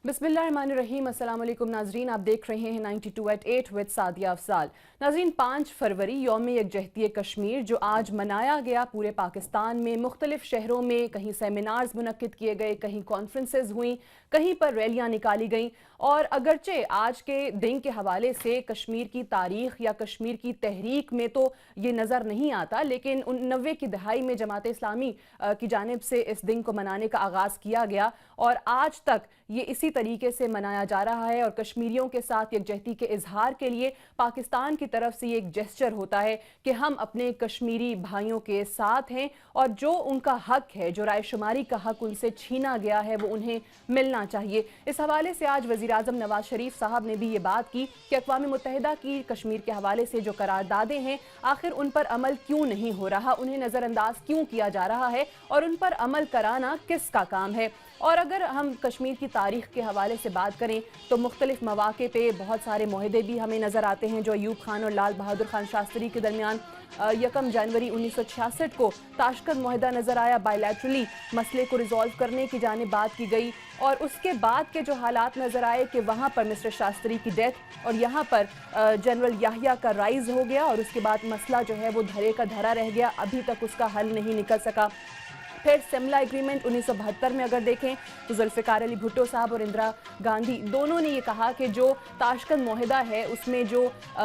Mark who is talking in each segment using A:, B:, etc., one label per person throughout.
A: बिस्मिल्लाहिर्रहमानिर्रहीम। अस्सलाम वालेकुम नाजरीन, आप देख रहे हैं 92@8 विद सादिया अफजाल। नाजरीन, 5 फरवरी यौम यकजहती कश्मीर जो आज मनाया गया पूरे पाकिस्तान में, मुख्तलिफ शहरों में कहीं सेमिनार्स मुनक्किद किए गए, कहीं कॉन्फ्रेंसेस हुई, कहीं पर रैलियां निकाली गईं। और अगरचे आज के दिन के हवाले से कश्मीर की तारीख़ या कश्मीर की तहरीक में तो ये नज़र नहीं आता, लेकिन 90 की दहाई में जमात इस्लामी की जानिब से इस दिन को मनाने का आगाज़ किया गया और आज तक ये इसी तरीके से मनाया जा रहा है। और कश्मीरियों के साथ यकजहती के इजहार के लिए पाकिस्तान की तरफ से ये एक जेस्चर होता है कि हम अपने कश्मीरी भाइयों के साथ हैं और जो उनका हक है, जो रायशुमारी का हक उनसे छीना गया है, वो उन्हें मिलना चाहिए। इस हवाले से आज वज़ीर आज़म नवाज शरीफ साहब ने भी ये बात की कि अक़वाम मुत्तहिदा की कश्मीर के हवाले से जो करारदादें हैं, आखिर उन पर अमल क्यों नहीं हो रहा, उन्हें नज़रअंदाज क्यों किया जा रहा है और उन पर अमल कराना किसका काम है। और अगर हम कश्मीर की तारीख़ के हवाले से बात करें तो मुख्तलिफ मौक़े पे बहुत सारे मुआहदे भी हमें नज़र आते हैं जो अयूब खान और लाल बहादुर खान शास्त्री के दरमियान 1 जनवरी 1966 को ताशकंद मुआहदा नज़र आया। बायलैटरली मसले को रिजॉल्व करने की जानिब बात की गई और उसके बाद के जो हालात नज़र आए कि वहाँ पर मिस्टर शास्त्री की डेथ और यहाँ पर जनरल याहिया का राइज़ हो गया और उसके बाद मसला जो है वो धरे का धरा रह गया, अभी तक उसका हल नहीं निकल सका। फिर सिमला एग्रीमेंट 1972 में अगर देखें तो जुल्फ़िकार अली भुट्टो साहब और इंदिरा गांधी दोनों ने ये कहा कि जो ताशकंद मुआहदा है उसमें जो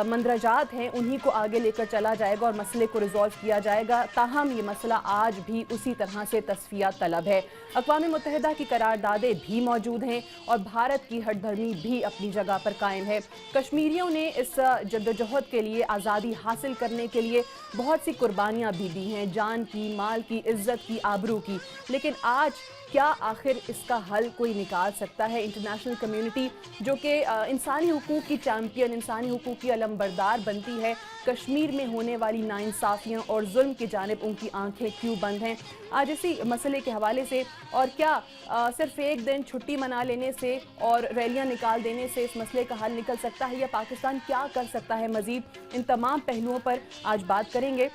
A: मंदरजात हैं उन्हीं को आगे लेकर चला जाएगा और मसले को रिजॉल्व किया जाएगा। ताहम ये मसला आज भी उसी तरह से तस्फिया तलब है। अक़वाम मुत्तहिदा की करारदादें भी मौजूद हैं और भारत की हठधर्मी भी अपनी जगह पर कायम है। कश्मीरियों ने इस जद्दोजहद के लिए, आज़ादी हासिल करने के लिए बहुत सी कुर्बानियाँ भी दी हैं, जान की, माल की, इज़्ज़त की, आबरू की। लेकिन आज क्या आखिर इसका हल कोई निकाल सकता है? इंटरनेशनल कम्युनिटी जो कि इंसानी हुकूक की चैम्पियन, इंसानी हुकूक की अलमबरदार बनती है, कश्मीर में होने वाली नाइंसाफ़ियों और जुल्म की जानिब उनकी आंखें क्यों बंद हैं? आज इसी मसले के हवाले से और क्या सिर्फ एक दिन छुट्टी मना लेने से और रैलियां निकाल देने से इस मसले का हल निकल सकता है या पाकिस्तान क्या कर सकता है मज़ीद, इन तमाम पहलुओं पर आज बात करेंगे।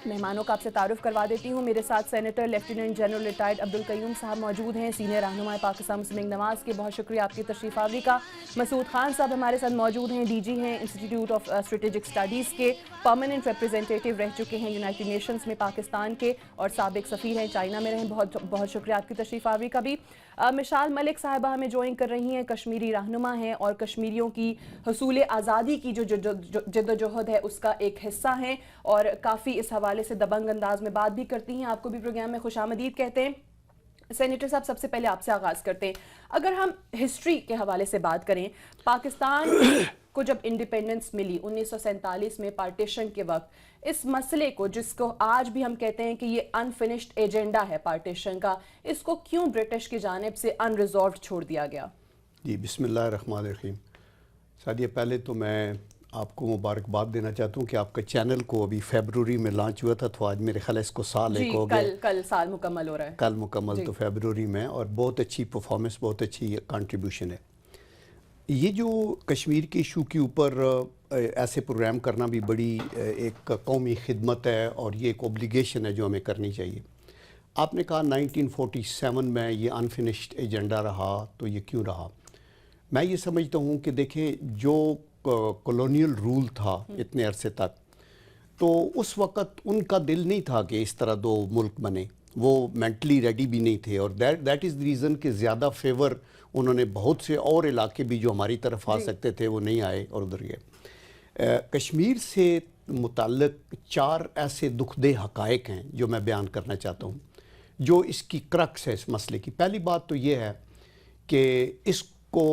A: मेहमानों का आपसे तारुफ करवा देती हूँ। मेरे साथ senator lieutenant general retired Abdul Qayyum साहब मौजूद हैं, सीनियर रहनुमा पाकिस्तान मुस्लिम लीग नवाज़ के, बहुत शुक्रिया आपकी तशरीफ़ आवरी का। मसूद खान साहब हमारे साथ मौजूद हैं, डीजी हैं इंस्टीट्यूट ऑफ स्ट्रेटेजिक स्टडीज़ के, परमानेंट रिप्रेजेंटेटिव रह चुके हैं यूनाइटेड नेशंस में पाकिस्तान के और साबिक सफ़ीर हैं, चाइना में रहें। बहुत बहुत शुक्रिया आपकी तशरीफ़ आवरी का भी। मिशाल मलिक साहिबा हमें ज्वाइन कर रही हैं, कश्मीरी रहनुमा हैं और कश्मीरियों की हसूल आज़ादी की जो जद्दोजहद है उसका एक हिस्सा हैं और काफ़ी इस हवाले से दबंग अंदाज में बात भी करती हैं। आपको भी प्रोग्राम में खुशामदीद कहते हैं। सेनेटर साहब, सबसे पहले आपसे आगाज़ करते हैं। अगर हम हिस्ट्री के हवाले से बात करें, पाकिस्तान को जब इंडिपेंडेंस मिली 1947 में पार्टीशन के वक्त, इस मसले को जिसको आज भी हम कहते हैं कि ये अनफिनिश्ड एजेंडा है पार्टीशन का, इसको क्यों ब्रिटिश की जानिब से अनरिजॉल्व्ड छोड़ दिया गया?
B: जी, बिस्मिल्लाहिर्रहमानिर्रहीम। सादिया, पहले तो मैं आपको मुबारकबाद देना चाहता हूँ कि आपका चैनल को अभी फरवरी में लॉन्च हुआ था, तो आज मेरे ख्याल इसको साल एक हो गया।
A: कल साल मुकम्मल हो रहा है।
B: कल मुकम्मल तो फरवरी में, और बहुत अच्छी परफॉर्मेंस, बहुत अच्छी कंट्रीब्यूशन है। ये जो कश्मीर के इशू के ऊपर ऐसे प्रोग्राम करना भी बड़ी एक कौमी खिदमत है और ये एक ओब्लिगेशन है जो हमें करनी चाहिए। आपने कहा 1947 में ये अनफिनिश्ड एजेंडा रहा, तो ये क्यों रहा? मैं ये समझता हूँ कि देखें, जो कॉलोनियल रूल था इतने अरसे तक, तो उस वक़्त उनका दिल नहीं था कि इस तरह दो मुल्क बने। وہ مینٹلی ریڈی بھی نہیں تھے، اور دیٹ از دی ریزن کہ زیادہ فیور انہوں نے بہت سے اور علاقے بھی جو ہماری طرف آ سکتے تھے وہ نہیں آئے اور ادھر گئے۔ کشمیر سے متعلق 4 ایسے دکھ دہ حقائق ہیں جو میں بیان کرنا چاہتا ہوں، جو اس کی کرکس ہے اس مسئلے کی۔ پہلی بات تو یہ ہے کہ اس کو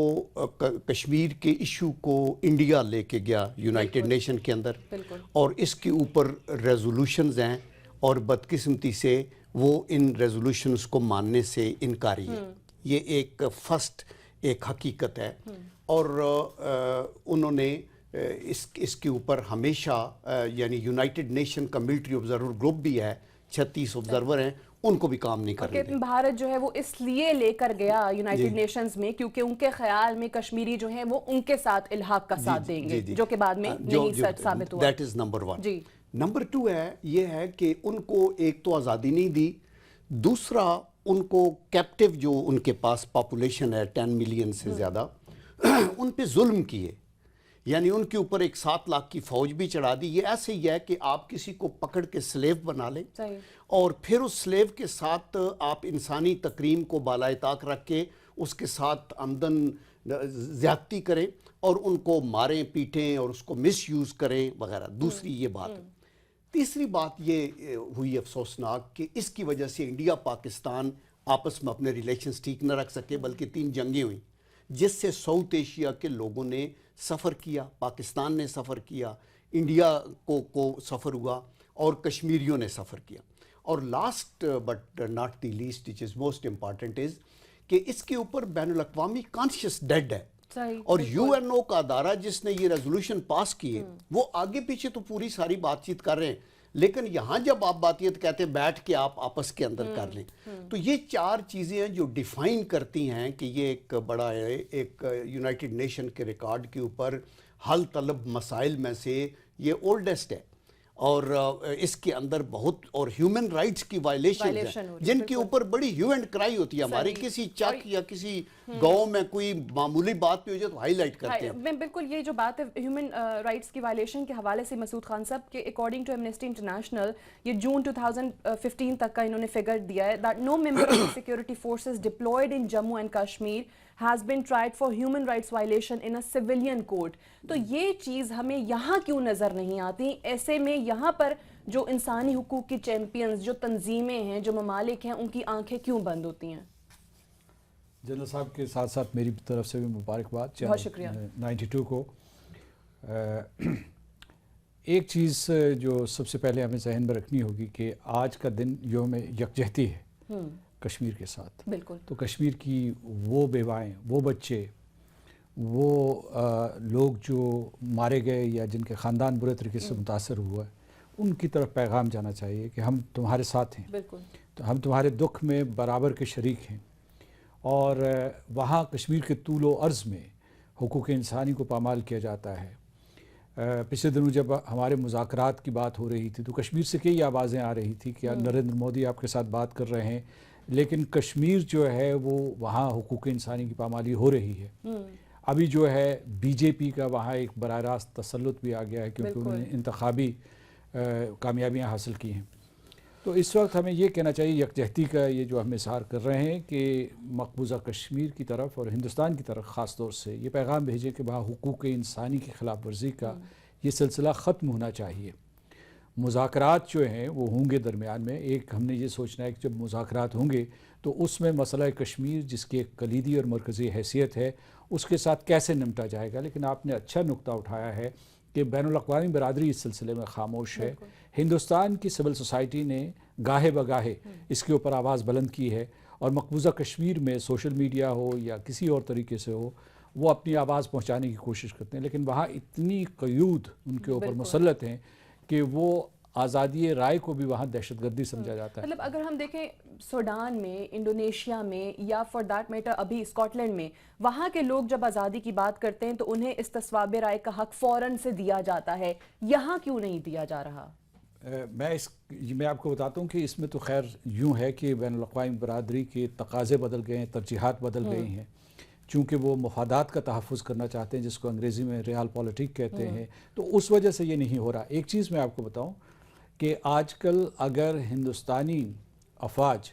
B: کشمیر کے ایشو کو انڈیا لے کے گیا یونائٹڈ نیشن کے اندر، اور اس کے اوپر ریزولوشنز ہیں، اور بدقسمتی سے وہ ان ریزولوشنز کو ماننے سے انکاری ہے۔ یہ ایک فرسٹ ایک حقیقت ہے، اور انہوں نے اس کے اوپر ہمیشہ یعنی یونائٹڈ نیشن کا ملٹری آبزرور گروپ بھی ہے، 36 آبزرور ہیں، ان کو بھی کام نہیں کرنے دیں۔
A: بھارت جو ہے وہ اس لیے لے کر گیا یونائٹڈ نیشنز میں کیونکہ ان کے خیال میں کشمیری جو ہیں وہ ان کے ساتھ الحاق کا ساتھ دیں گے، جو کہ بعد میں نہیں سچ ثابت ہوا۔
B: That is number 1۔ نمبر 2 ہے یہ ہے کہ ان کو ایک تو آزادی نہیں دی، دوسرا ان کو کیپٹیو جو ان کے پاس پاپولیشن ہے 10 ملین سے زیادہ، ان پہ ظلم کیے، یعنی ان کے اوپر ایک 7 لاکھ کی فوج بھی چڑھا دی۔ یہ ایسے ہی ہے کہ آپ کسی کو پکڑ کے سلیو بنا لیں اور پھر اس سلیو کے ساتھ آپ انسانی تکریم کو بالائے طاق رکھ کے اس کے ساتھ آمدن زیادتی کریں اور ان کو ماریں پیٹیں اور اس کو مس یوز کریں وغیرہ۔ دوسری یہ بات۔ تیسری بات یہ ہوئی افسوسناک کہ اس کی وجہ سے انڈیا پاکستان آپس میں اپنے ریلیشنز ٹھیک نہ رکھ سکے، بلکہ 3 جنگیں ہوئیں جس سے ساؤتھ ایشیا کے لوگوں نے سفر کیا، پاکستان نے سفر کیا، انڈیا کو سفر ہوا، اور کشمیریوں نے سفر کیا۔ اور last but not the least which is most important is کہ اس کے اوپر بین الاقوامی کانشیس ڈیڈ ہے، اور یو این او کا ادارہ جس نے یہ ریزولوشن پاس کیے وہ آگے پیچھے تو پوری ساری بات چیت کر رہے ہیں، لیکن یہاں جب آپ بات چیت کہتے ہیں بیٹھ کے آپ آپس کے اندر کر لیں، تو یہ 4 چیزیں ہیں جو ڈیفائن کرتی ہیں کہ یہ ایک بڑا ایک یونائٹڈ نیشن کے ریکارڈ کے اوپر حل طلب مسائل میں سے یہ اولڈسٹ ہے، اور اس کے اندر بہت اور ہیومن رائٹس کی وائلیشنز ہیں جن کے اوپر بڑی ہیو اینڈ کرائی ہوتی ہے ہماری، کسی چک یا کسی گاؤں میں کوئی معمولی بات پہ ہو جائے تو ہائی لائٹ کرتے ہیں۔
A: میں بالکل یہ جو بات ہے ہیومن رائٹس کی وائلیشن کے حوالے سے مسعود خان صاحب کے اکارڈنگ ٹو ایمنسٹی انٹرنیشنل یہ جون 2015 تک کا انہوں نے فگر دیا ہے that no member of the security forces deployed in Jammu and Kashmir has been tried for human rights violation in a civilian court۔ تو یہ چیز ہمیں یہاں کیوں نظر نہیں آتی؟ ایسے میں یہاں پر جو انسانی حقوق کی چیمپئنز، جو تنظیمیں ہیں، جو ممالک ہیں، ان کی آنکھیں کیوں بند ہوتی ہیں؟
C: جنرل صاحب کے ساتھ ساتھ میری طرف سے بھی مبارکباد،
A: بہت شکریہ
C: 92 کو۔ ایک چیز جو سب سے پہلے ہمیں ذہن میں رکھنی ہوگی کہ آج کا دن یوم یکجہتی ہے کشمیر کے ساتھ۔
A: بالکل۔
C: تو کشمیر کی وہ بیوائیں، وہ بچے، وہ لوگ جو مارے گئے یا جن کے خاندان برے طریقے سے متاثر ہوا ہے، ان کی طرف پیغام جانا چاہیے کہ ہم تمہارے ساتھ ہیں،
A: بالکل،
C: تو ہم تمہارے دکھ میں برابر کے شریک ہیں۔ اور وہاں کشمیر کے طول و عرض میں حقوق انسانی کو پامال کیا جاتا ہے۔ پچھلے دنوں جب ہمارے مذاکرات کی بات ہو رہی تھی تو کشمیر سے کئی آوازیں آ رہی تھی کہ نریندر مودی آپ کے ساتھ بات کر رہے ہیں، لیکن کشمیر جو ہے وہ وہاں حقوق انسانی کی پامالی ہو رہی ہے۔ ابھی جو ہے بی جے پی کا وہاں ایک براہ راست تسلط بھی آ گیا ہے کیونکہ انہوں نے انتخابی کامیابیاں حاصل کی ہیں۔ تو اس وقت ہمیں یہ کہنا چاہیے، یکجہتی کا یہ جو ہم اظہار کر رہے ہیں کہ مقبوضہ کشمیر کی طرف اور ہندوستان کی طرف خاص طور سے یہ پیغام بھیجیں کہ وہاں حقوق انسانی کی خلاف ورزی کا یہ سلسلہ ختم ہونا چاہیے۔ مذاکرات جو ہیں وہ ہوں گے درمیان میں، ایک ہم نے یہ سوچنا ہے کہ جب مذاکرات ہوں گے تو اس میں مسئلہ کشمیر جس کی ایک کلیدی اور مرکزی حیثیت ہے اس کے ساتھ کیسے نمٹا جائے گا۔ لیکن آپ نے اچھا نقطہ اٹھایا ہے کہ بین الاقوامی برادری اس سلسلے میں خاموش ہے۔ ہندوستان کی سول سوسائٹی نے گاہے بگاہے اس کے اوپر آواز بلند کی ہے، اور مقبوضہ کشمیر میں سوشل میڈیا ہو یا کسی اور طریقے سے ہو وہ اپنی آواز پہنچانے کی کوشش کرتے ہیں، لیکن وہاں اتنی قیود ان کے اوپر مسلط ہیں کہ وہ آزادی رائے کو بھی وہاں دہشت گردی سمجھا جاتا ہے۔
A: مطلب اگر ہم دیکھیں سوڈان میں، انڈونیشیا میں، یا فار دیٹ میٹر ابھی اسکاٹ لینڈ میں، وہاں کے لوگ جب آزادی کی بات کرتے ہیں تو انہیں استصواب رائے کا حق فوراً سے دیا جاتا ہے، یہاں کیوں نہیں دیا جا رہا؟
C: میں آپ کو بتاتا ہوں کہ اس میں تو خیر یوں ہے کہ بین الاقوامی برادری کے تقاضے بدل گئے ہیں، ترجیحات بدل گئی ہیں، چونکہ وہ مفادات کا تحفظ کرنا چاہتے ہیں جس کو انگریزی میں ریال پالیٹک کہتے ہیں، تو اس وجہ سے یہ نہیں ہو رہا۔ ایک چیز میں آپ کو بتاؤں کہ آج کل اگر ہندوستانی अफवाज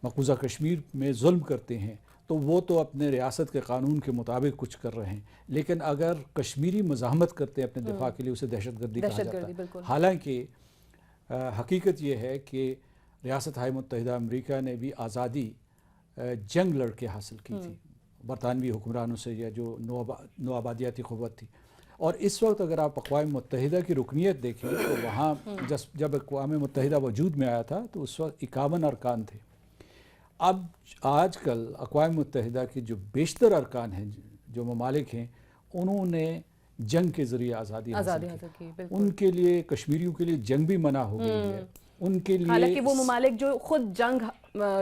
C: मकबूजा कश्मीर में जुल्म करते हैं तो वो तो अपने रियासत के कानून के मुताबिक कुछ कर रहे हैं, लेकिन अगर कश्मीरी मज़ाहमत करते हैं अपने दिफा के लिए उसे दहशतगर्दी कहा जाता है। हालांकि हकीकत ये है कि रियासत हाय मुत्तहिदा अमरीका ने भी आज़ादी जंग लड़के हासिल की थी बरतानवी हुक्मरानों से, या जो नौआबादियाती क़ुव्वत थी। और इस वक्त अगर आप अक़वाम मुत्तहिदा की रुकनीत देखें तो वहाँ जब अक़वाम मुत्तहिदा वजूद में आया था तो उस वक्त 51 अरकान थे। अब आजकल अक़वाम मुत्तहिदा के जो बेशतर अरकान हैं, जो ममालिक हैं, उन्होंने जंग के ज़रिए आज़ादी हासिल की। उनके लिए, कश्मीरियों के लिए जंग भी मना हो गई है उनके लिए।
A: हालांकि वो ममालिक जो खुद जंग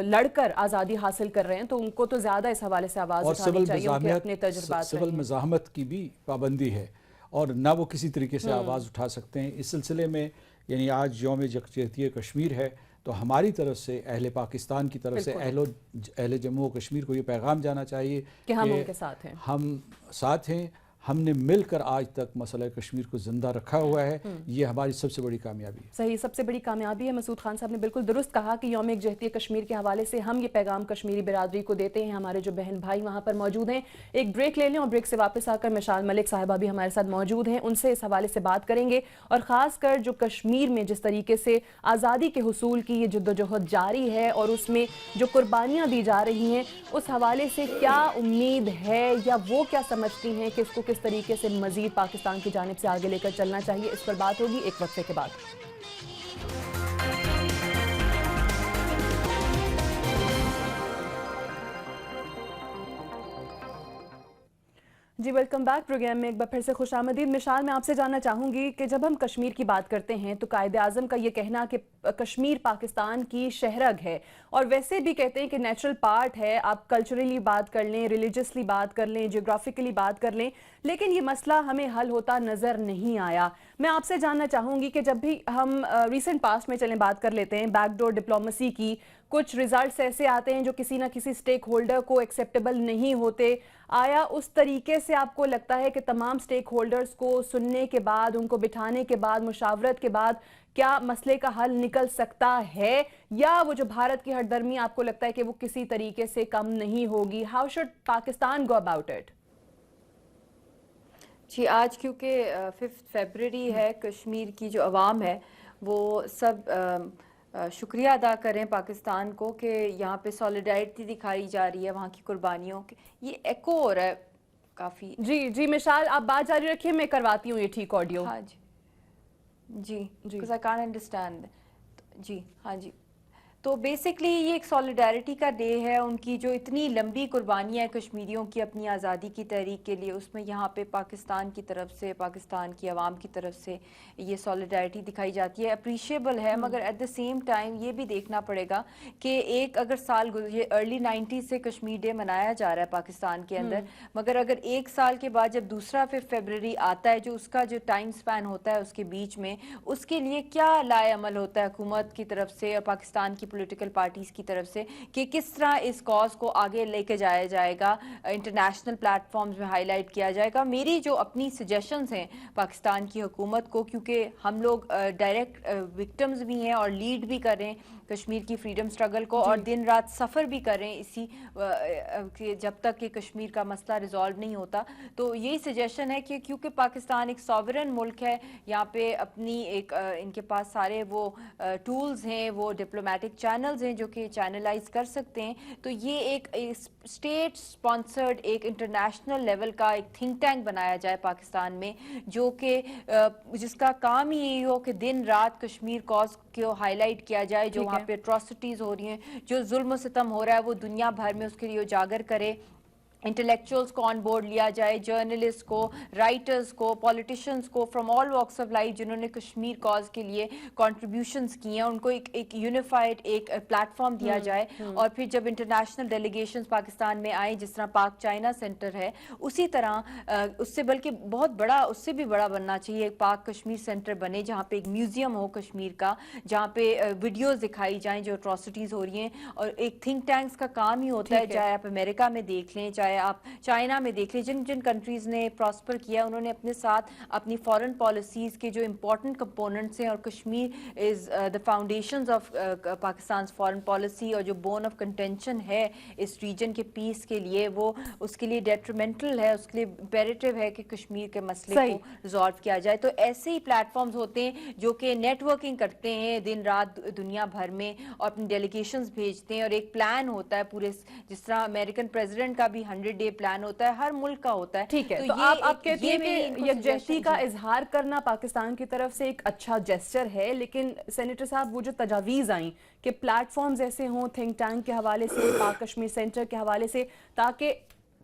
A: लड़कर आज़ादी हासिल कर रहे हैं तो उनको तो ज़्यादा इस हवाले से आवाज़ उठानी चाहिए, उनके अपने तजुर्बात।
C: सिविल मज़ाहमत की भी पाबंदी है और ना वो किसी तरीके से आवाज़ उठा सकते हैं। इस सिलसिले में यानी आज यौम यकजहती कश्मीर है तो हमारी तरफ से अहले पाकिस्तान की तरफ से अहले जम्मू और कश्मीर को ये पैगाम जाना चाहिए
A: कि हम उनके साथ हैं,
C: हम साथ हैं। हमने मिलकर आज तक मसला कश्मीर को ज़िंदा रखा हुआ है, ये हमारी सबसे बड़ी कामयाबी है।
A: सही, सबसे बड़ी कामयाबी है। मसूद खान साहब ने बिल्कुल दुरुस्त कहा कि यौम यकजहती कश्मीर के हवाले से हम ये पैगाम कश्मीरी बिरादरी को देते हैं। हमारे जो बहन भाई वहाँ पर मौजूद हैं, एक ब्रेक ले लें और ब्रेक से वापस आकर मिशाल मलिक साहिबा भी हमारे साथ मौजूद हैं, उनसे इस हवाले से बात करेंगे और ख़ास कर जो कश्मीर में जिस तरीके से आज़ादी के हुसूल की ये जद्दोजहद जारी है और उसमें जो कुर्बानियाँ दी जा रही हैं, उस हवाले से क्या उम्मीद है या वो क्या समझती हैं कि इसको किस तरीके से मज़ीद पाकिस्तान की जानिब से आगे लेकर चलना चाहिए, इस पर बात होगी एक वक्फे के बाद। जी वेलकम बैक। प्रोग्राम में एक बार फिर से खुशामदीद। मिशाल, मैं आपसे जानना चाहूँगी कि जब हम कश्मीर की बात करते हैं तो कायद आज़म का ये कहना कि कश्मीर पाकिस्तान की शहरग है और वैसे भी कहते हैं कि नेचुरल पार्ट है, आप कल्चरली बात कर लें, रिलीजियसली बात कर लें, जियोग्राफिकली बात कर लें, लेकिन ये मसला हमें हल होता नज़र नहीं आया। मैं आपसे जानना चाहूँगी कि जब भी हम रिसेंट पास्ट में चलें बात कर लेते हैं बैकडोर डिप्लोमेसी की, कुछ रिजल्ट्स ऐसे आते हैं जो किसी ना किसी स्टेक होल्डर को एक्सेप्टेबल नहीं होते। आया उस तरीके से आपको लगता है कि तमाम स्टेक होल्डर्स को सुनने के बाद, उनको बिठाने के बाद, मुशावरत के बाद क्या मसले का हल निकल सकता है, या वो जो भारत की हरदर्मी आपको लगता है कि वो किसी तरीके से कम नहीं होगी? How should Pakistan go about it?
D: जी, आज क्योंकि 5 फरवरी है, कश्मीर की जो अवाम है वो सब शुक्रिया अदा करें पाकिस्तान को कि यहाँ पे सॉलिडारिटी दिखाई जा रही है वहाँ की कुर्बानियों के, ये एको हो रहा है काफ़ी।
A: जी मिशाल, आप बात जारी रखिए, मैं करवाती हूँ ये ठीक ऑडियो।
D: हाँ जी, बिकॉज आई कांट अंडरस्टैंड। जी हाँ जी, तो बेसिकली ये एक सॉलिडारिटी का डे है। उनकी जो इतनी लंबी कुर्बानियाँ हैं कश्मीरियों की अपनी आज़ादी की तहरीक के लिए, उसमें यहाँ पे पाकिस्तान की तरफ से, पाकिस्तान की आवाम की तरफ से ये सॉलिडारिटी दिखाई जाती है, अप्रिशिएबल है। मगर एट द सेम टाइम ये भी देखना पड़ेगा कि एक अगर साल ये अर्ली 90s से कश्मीर डे मनाया जा रहा है पाकिस्तान के अंदर, मगर अगर एक साल के बाद जब दूसरा 5 फरवरी आता है, जो उसका जो टाइम स्पैन होता है उसके बीच में, उसके लिए क्या लाए अमल होता है हुकूमत की तरफ से और पाकिस्तान की पॉलिटिकल पार्टीज की तरफ से कि किस तरह इस कॉज को आगे लेके जाया जाएगा, इंटरनेशनल प्लेटफॉर्म्स में हाईलाइट किया जाएगा। मेरी जो अपनी सजेशंस हैं पाकिस्तान की हुकूमत को, क्योंकि हम लोग डायरेक्ट विक्टिम्स भी हैं और लीड भी कर रहे हैं कश्मीर की फ्रीडम स्ट्रगल को और दिन रात सफ़र भी कर रहे हैं इसी जब तक कि कश्मीर का मसला रिजॉल्व नहीं होता। तो यही सजेशन है कि क्योंकि पाकिस्तान एक सॉवरन मुल्क है, यहाँ पे अपनी एक इनके पास सारे वो टूल्स हैं, वो डिप्लोमेटिक चैनल्स हैं जो कि चैनलाइज कर सकते हैं, तो ये एक स्टेट स्पॉन्सर्ड एक इंटरनेशनल लेवल का एक थिंक टैंक बनाया जाए पाकिस्तान में, जो कि जिसका काम ही यही हो कि दिन रात कश्मीर कॉज को हाईलाइट किया जाए, जो वहाँ पे एट्रोसिटीज़ हो रही हैं, जो जुल्म सितम हो रहा है वो दुनिया भर में उसके लिए उजागर करे, इंटेलेक्चुअल्स को ऑन बोर्ड लिया जाए, जर्नलिस्ट को, राइटर्स को, पॉलिटिशियंस को from all walks of life जिन्होंने कश्मीर कॉज के लिए कंट्रीब्यूशंस किए हैं, उनको एक यूनिफाइड एक प्लेटफॉर्म दिया जाए। और फिर जब इंटरनेशनल डेलीगेशंस पाकिस्तान में आए, जिस तरह पाक चाइना सेंटर है, उसी तरह उससे बल्कि बहुत बड़ा, उससे भी बड़ा बनना चाहिए, एक पाक कश्मीर सेंटर बने जहाँ पे एक म्यूजियम हो कश्मीर का, जहाँ पे वीडियोज़ दिखाई जाएँ जो एट्रोसिटीज़ हो रही हैं। और एक थिंक टैंक्स का काम ही होता है, चाहे आप अमेरिका में देख लें, चाहे ہے. آپ چائنا میں دیکھ لیں, جن جن کنٹریز نے پراسپر کیا انہوں نے اپنے ساتھ اپنی فارن پالیسیز کے جو امپورٹنٹ کمپوننٹس ہیں, اور Kashmir is the foundations of Pakistan foreign policy, اور جو بون آف کنٹینشن ہے اس ریجن کے پیس کے لیے, وہ اس کے لیے ڈیٹریمنٹل ہے, اس کے لیے امپیریٹو ہے کہ کشمیر کے مسئلے کو ریزالو کیا جائے. تو ایسے ہی پلیٹ فارمز ہوتے ہیں جو کہ نیٹ ورکنگ کرتے ہیں دن رات دنیا بھر میں, اور اپنی ڈیلیگیشنز بھیجتے ہیں, اور ایک پلان ہوتا ہے پورے, جس طرح امریکن پریزیڈنٹ کا بھی 100 ڈے پلان ہوتا ہے, ہر ملک کا ہوتا ہے.
A: ٹھیک ہے, تو آپ کہتے ہیں کہ یکجہتی کا اظہار کرنا پاکستان کی طرف سے ایک اچھا جیسچر ہے, لیکن سینیٹر صاحب وہ جو تجاویز آئیں کہ پلیٹ فارمز ایسے ہوں تھنک ٹینک کے حوالے سے, پاک کشمیر سینٹر کے حوالے سے, تاکہ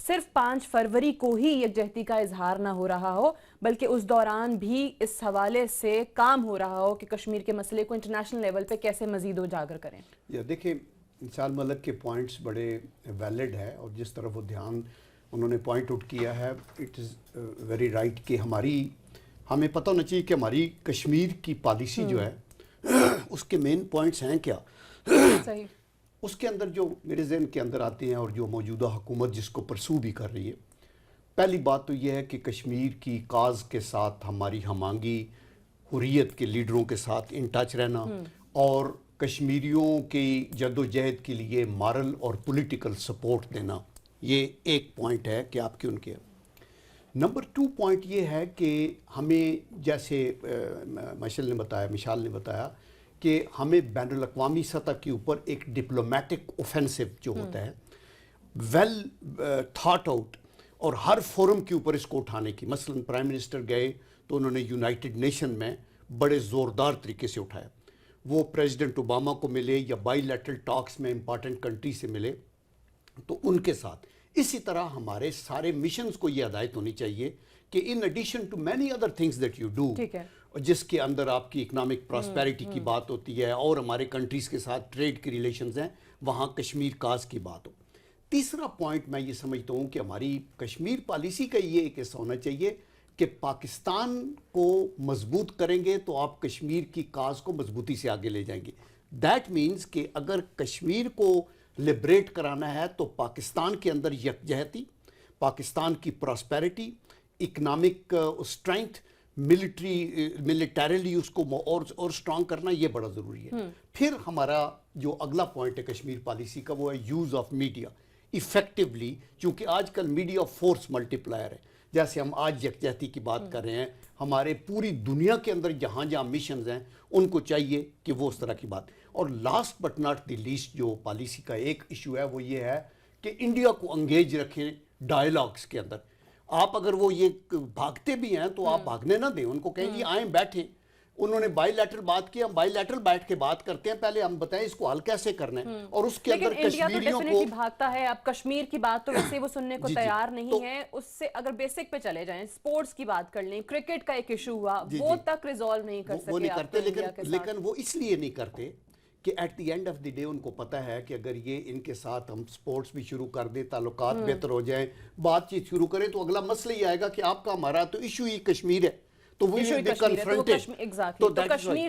A: صرف 5 فروری کو ہی یکجہتی کا اظہار نہ ہو رہا ہو, بلکہ اس دوران بھی اس حوالے سے کام ہو رہا ہو کہ کشمیر کے مسئلے کو انٹرنیشنل لیول پہ کیسے مزید اجاگر کریں.
B: دیکھیں انسان ملک کے پوائنٹس بڑے ویلڈ ہے, اور جس طرف وہ دھیان انہوں نے پوائنٹ آؤٹ کیا ہے, اٹ از ویری رائٹ کہ ہمیں پتہ ہونا چاہیے کہ ہماری کشمیر کی پالیسی جو ہے اس کے مین پوائنٹس ہیں کیا.
A: صحیح.
B: اس کے اندر جو میرے ذہن کے اندر آتے ہیں, اور جو موجودہ حکومت جس کو پرسو بھی کر رہی ہے, پہلی بات تو یہ ہے کہ کشمیر کی کاز کے ساتھ ہماری ہم آہنگی, حریت کے لیڈروں کے ساتھ ان ٹچ رہنا, اور کشمیریوں کی جد و جہد کے لیے مارل اور پولیٹیکل سپورٹ دینا, یہ ایک پوائنٹ ہے کہ آپ کے ان کے. نمبر 2 پوائنٹ یہ ہے کہ ہمیں جیسے مشعل نے بتایا کہ ہمیں بین الاقوامی سطح کے اوپر ایک ڈپلومیٹک اوفینسو جو ہوتا ہے ویل تھاٹ آؤٹ, اور ہر فورم کے اوپر اس کو اٹھانے کی, مثلا پرائم منسٹر گئے تو انہوں نے یونائٹڈ نیشن میں بڑے زوردار طریقے سے اٹھایا, وہ پریزیڈنٹ اوباما کو ملے یا بائی لیٹرل ٹاکس میں امپارٹنٹ کنٹری سے ملے تو ان کے ساتھ. اسی طرح ہمارے سارے مشنز کو یہ ہدایت ہونی چاہیے کہ in addition to many other things that you do, جس کے اندر آپ کی اکنامک پراسپیرٹی کی بات ہوتی ہے, اور ہمارے کنٹریز کے ساتھ ٹریڈ کی ریلیشنز ہیں, وہاں کشمیر کاز کی بات ہو. تیسرا پوائنٹ میں یہ سمجھتا ہوں کہ ہماری کشمیر پالیسی کا یہ ایک حصہ ہونا چاہیے کہ پاکستان کو مضبوط کریں گے تو آپ کشمیر کی کاز کو مضبوطی سے آگے لے جائیں گے. دیٹ مینز کہ اگر کشمیر کو لبریٹ کرانا ہے تو پاکستان کے اندر یکجہتی, پاکستان کی پراسپیرٹی, اکنامک اسٹرینتھ, ملیٹریلی اس کو اور سٹرانگ کرنا, یہ بڑا ضروری ہے. پھر ہمارا جو اگلا پوائنٹ ہے کشمیر پالیسی کا, وہ ہے یوز آف میڈیا ایفیکٹولی, چونکہ آج کل میڈیا فورس ملٹی پلائر ہے. جیسے ہم آج یکجہتی کی بات کر رہے ہیں, ہمارے پوری دنیا کے اندر جہاں جہاں مشنز ہیں ان کو چاہیے کہ وہ اس طرح کی بات. اور last but not the least جو پالیسی کا ایک ایشو ہے وہ یہ ہے کہ انڈیا کو انگیج رکھیں ڈائلاگس کے اندر. آپ اگر وہ یہ بھاگتے بھی ہیں تو آپ بھاگنے نہ دیں, ان کو کہیں جی آئیں بیٹھیں. انہوں نے بائی لیٹرل بات کی, ہم بائی لیٹرل بیٹھ کے بات کرتے ہیں, پہلے ہم بتائیں اس کو حل کیسے کرنا ہے, اور اس کے اندر کشمیریوں کو
A: بھاگتا ہے. اب کشمیر کی بات تو ویسے وہ سننے کو تیار نہیں ہے. اس سے اگر بیسک پہ چلے جائیں, سپورٹس کی بات کر لیں, کرکٹ کا ایک ایشو ہوا, وہ تک ریزالو نہیں کر سکے.
B: وہ نہیں کرتے, لیکن وہ اس لیے نہیں کرتے کہ at the end of the day ان کو پتہ ہے کہ اگر یہ ان کے ساتھ ہم سپورٹس بھی شروع کر دیں, تعلقات بہتر ہو جائیں, بات چیت شروع کریں, تو اگلا مسئلہ یہ آئے گا کہ آپ کا ہمارا تو ایشو ہی کشمیر ہے, تو وہ
A: کشمیر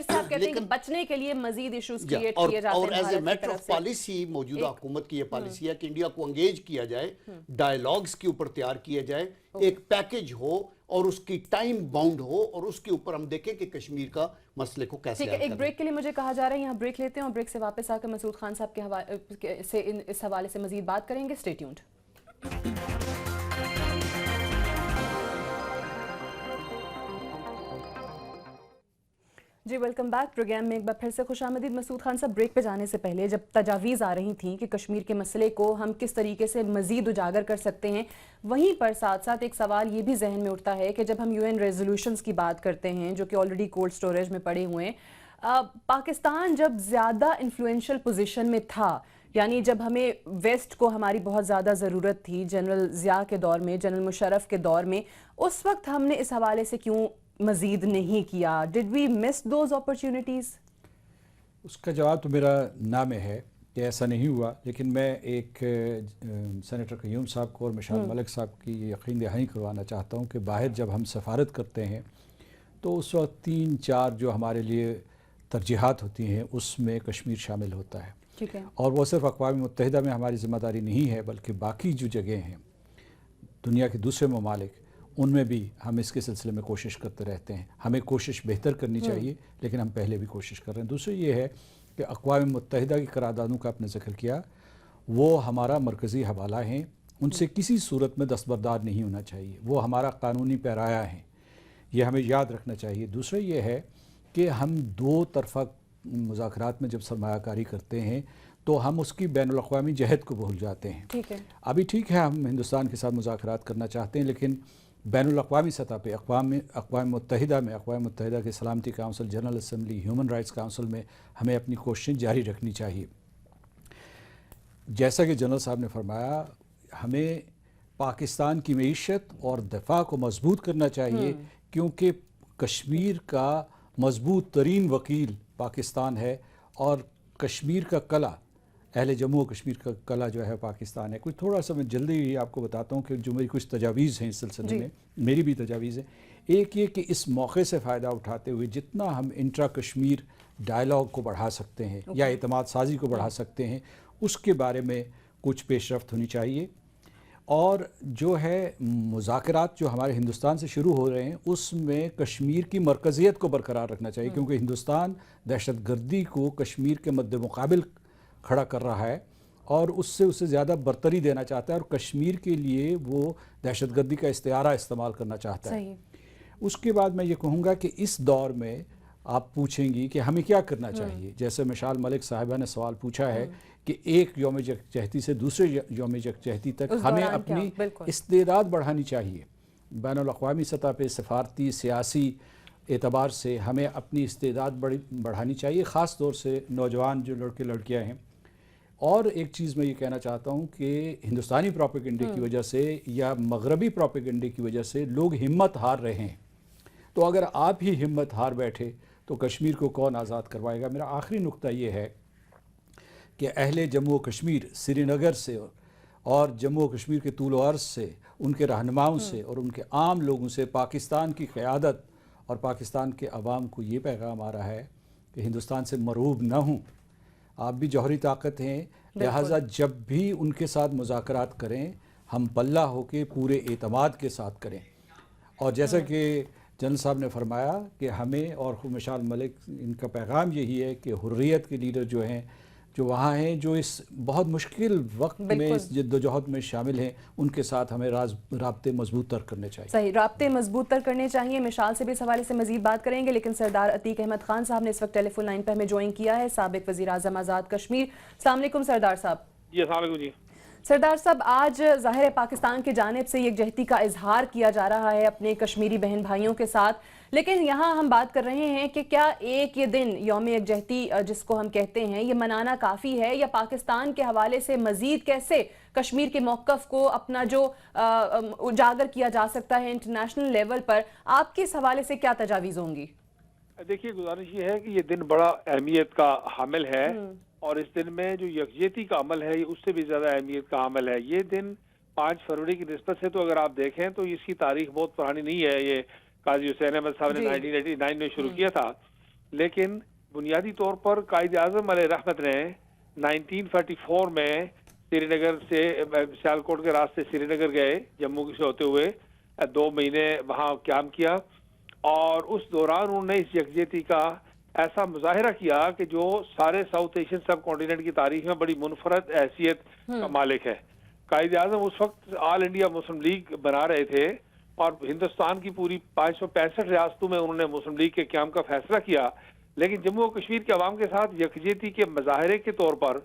A: سے آپ کہتے ہیں کہ بچنے کے لیے مزید ایشوز کریٹ کیے جاتے ہیں.
B: اور as a matter of policy موجودہ حکومت کی یہ پالیسی ہے کہ انڈیا کو انگیج کیا جائے, ڈائلاگز کے اوپر تیار کیا جائے, ایک پیکج ہو اور اس کی ٹائم باؤنڈ ہو, اور اس کے اوپر ہم دیکھیں کہ کشمیر کا مسئلے کو کیسے حل کریں.
A: ایک بریک کے لیے مجھے کہا جا رہا ہے, یہاں بریک لیتے ہیں, اور بریک سے واپس آ کر مسعود خان صاحب کے حوالے سے اس حوالے سے مزید بات کریں گے. Stay tuned. جی ویلکم بیک. پروگرام میں ایک بار پھر سے خوش آمدید. مسعود خان صاحب, بریک پہ جانے سے پہلے جب تجاویز آ رہی تھیں کہ کشمیر کے مسئلے کو ہم کس طریقے سے مزید اجاگر کر سکتے ہیں, وہیں پر ساتھ ساتھ ایک سوال یہ بھی ذہن میں اٹھتا ہے کہ جب ہم UN ریزولوشنز کی بات کرتے ہیں جو کہ آلریڈی کولڈ سٹوریج میں پڑے ہوئے ہیں, پاکستان جب زیادہ انفلوئنشل پوزیشن میں تھا, یعنی جب ہمیں ویسٹ کو ہماری بہت زیادہ ضرورت تھی جنرل ضیاء کے دور میں, جنرل مشرف کے دور میں, اس وقت ہم نے اس حوالے سے کیوں مزید نہیں کیا؟ Did we miss those opportunities?
C: اس کا جواب تو میرا نہ میں ہے کہ ایسا نہیں ہوا, لیکن میں ایک سینیٹر قیوم صاحب کو اور مشال ملک صاحب کی یقین دہانی کروانا چاہتا ہوں کہ باہر جب ہم سفارت کرتے ہیں تو اس وقت 3-4 جو ہمارے لیے ترجیحات ہوتی ہیں اس میں کشمیر شامل ہوتا ہے.
A: ٹھیک ہے.
C: اور وہ صرف اقوام متحدہ میں ہماری ذمہ داری نہیں ہے, بلکہ باقی جو جگہیں ہیں दुनिया के दूसरे ममालिक, उनमें भी हम इसके सिलसिले में कोशिश करते रहते हैं। हमें कोशिश बेहतर करनी चाहिए, लेकिन हम पहले भी कोशिश कर रहे हैं। दूसरी ये है कि अक़वाम मुत्तहिदा की करारदादों का आपने ज़िक्र किया, वो हमारा मरकज़ी हवाला हैं, उनसे किसी सूरत में दस्तबरदार नहीं होना चाहिए। वो हमारा कानूनी पैराया हैं, ये हमें याद रखना चाहिए। दूसरा ये है कि हम दो तरफ़ा मुज़ाकरात में जब सरमायाकारी करते हैं तो हम उसकी बैनुल अक़वामी जहद को भूल जाते हैं।
A: ठीक है,
C: अभी ठीक है, हम हिंदुस्तान के साथ मुज़ाकरात करना चाहते हैं, लेकिन बैनुल अक़वामी सतह पे अक़वाम मुत्तहिदा के सलामती council, general assembly, human rights council में हमें अपनी कोशिशें जारी रखनी चाहिए। जैसा कि जनरल साहब ने फरमाया, हमें पाकिस्तान की मईशत और दफ़ा को मजबूत करना चाहिए, क्योंकि कश्मीर का मजबूत तरीन वकील पाकिस्तान है और कश्मीर का कला, अहले जम्मू और कश्मीर का कला जो है पाकिस्तान है। कुछ थोड़ा सा मैं जल्दी ही आपको बताता हूँ कि जो मेरी कुछ तजावीज़ हैं इस सिलसिले में, मेरी भी तजावीज़ हैं। एक ये कि इस मौके से फ़ायदा उठाते हुए जितना हम इंट्रा कश्मीर डायलॉग को बढ़ा सकते हैं या एतमाद साजी को बढ़ा सकते हैं, उसके बारे में कुछ पेशरफ्त होनी चाहिए। और जो है मुज़ाकरात जो हमारे हिंदुस्तान से शुरू हो रहे हैं, उसमें कश्मीर की मरकज़ियत को बरकरार रखना चाहिए, क्योंकि हिंदुस्तान दहशतगर्दी को कश्मीर के मद्दे मुकाबिल खड़ा कर रहा है और उससे ज़्यादा बरतरी देना चाहता है, और कश्मीर के लिए वो दहशतगर्दी का इस्तिआरा इस्तेमाल करना चाहता है। उसके बाद मैं ये कहूँगा कि इस दौर में आप पूछेंगी कि हमें क्या करना चाहिए, जैसे मिशाल मलिक साहिबा ने सवाल पूछा है कि एक यौम यकजहती से दूसरे यौम यकजहती तक हमें अपनी इस्तेदाद बढ़ानी चाहिए। बैनुल अक़वामी सतह पे सफारती सियासी एतबार से हमें अपनी इस्तेदाद बढ़ानी चाहिए, ख़ास तौर से नौजवान जो लड़के लड़कियां हैं। और एक चीज़ मैं ये कहना चाहता हूँ कि हिंदुस्तानी प्रोपेगेंडे की वजह से या मगरबी प्रोपेगेंडे की वजह से लोग हिम्मत हार रहे हैं। तो अगर आप ही हिम्मत हार बैठे तो कश्मीर को कौन आज़ाद करवाएगा। मेरा आखिरी नुक्ता ये है कि अहले जम्मू कश्मीर श्रीनगर से और जम्मू कश्मीर के तूल अर्ज़ से, उनके रहनुमाओं से और उनके आम लोगों से पाकिस्तान की क़यादत और पाकिस्तान के अवाम को ये पैगाम आ रहा है कि हिंदुस्तान से मरूब न हों। आप भी जौहरी ताकत हैं, लिहाजा जब भी उनके साथ मुज़ाकरात करें, हम पल्ला होके पूरे एतमाद के साथ करें। और जैसा कि जनरल साहब ने फरमाया कि हमें और मिशाल मलिक, इनका पैगाम यही है कि हुर्रियत के लीडर जो हैं, जो वहाँ हैं, जो इस बहुत मुश्किल वक्त में इस जद्दोजहद में शामिल हैं, उनके साथ हमें राब्ते मजबूत तर करने चाहिए।
A: सही, राब्ते मजबूत तर करने चाहिए। मिशाल से भी इस हवाले से मजीद बात करेंगे, लेकिन सरदार अतीक अहमद खान साहब ने इस वक्त टेलीफोन लाइन पर हमें ज्वाइन किया है, साबिक वज़ीर आज़म आज़ाद कश्मीर। अस्सलाम वालेकुम सरदार साहब।
E: जी अस्सलाम वालेकुम जी।
A: सरदार साहब, आज ज़ाहिर है पाकिस्तान की जानिब से यकजहती का इजहार किया जा रहा है अपने कश्मीरी बहन भाइयों के साथ, लेकिन यहाँ हम बात कर रहे हैं कि क्या एक ये दिन यौम यकजहती जिसको हम कहते हैं, ये मनाना काफ़ी है, या पाकिस्तान के हवाले से मज़ीद कैसे कश्मीर के मौक़िफ़ को अपना जो उजागर किया जा सकता है इंटरनेशनल लेवल पर, आपके इस हवाले से क्या तजावीज़ होंगी?
E: देखिए, गुजारिश ये है कि ये दिन बड़ा अहमियत का हामिल है, और इस दिन में जो यकजहती का अमल है, ये उससे भी ज़्यादा अहमियत का अमल है। ये दिन 5 फरवरी की निस्बत से तो अगर आप देखें तो इसकी तारीख बहुत पुरानी नहीं है। ये काजी हुसैन अहमद साहब ने 1989 में शुरू किया था, लेकिन बुनियादी तौर पर कायद आज़म अलैहि रहमत ने 1944 में श्रीनगर से सियालकोट के रास्ते श्रीनगर गए, जम्मू से होते हुए 2 महीने वहाँ क़याम किया, और उस दौरान उन्होंने इस यकजहती का ऐसा मुजाहिरा किया कि जो सारे साउथ एशियन सब कॉन्टिनेंट की तारीख में बड़ी मुनफरद हैसियत का मालिक है। कायद आज़म उस वक्त ऑल इंडिया मुस्लिम लीग बना रहे थे, और हिंदुस्तान की पूरी 565 रियासतों में उन्होंने मुस्लिम लीग के क़याम का फैसला किया, लेकिन जम्मू और कश्मीर के अवाम के साथ यकजहती के मुजाहरे के तौर पर,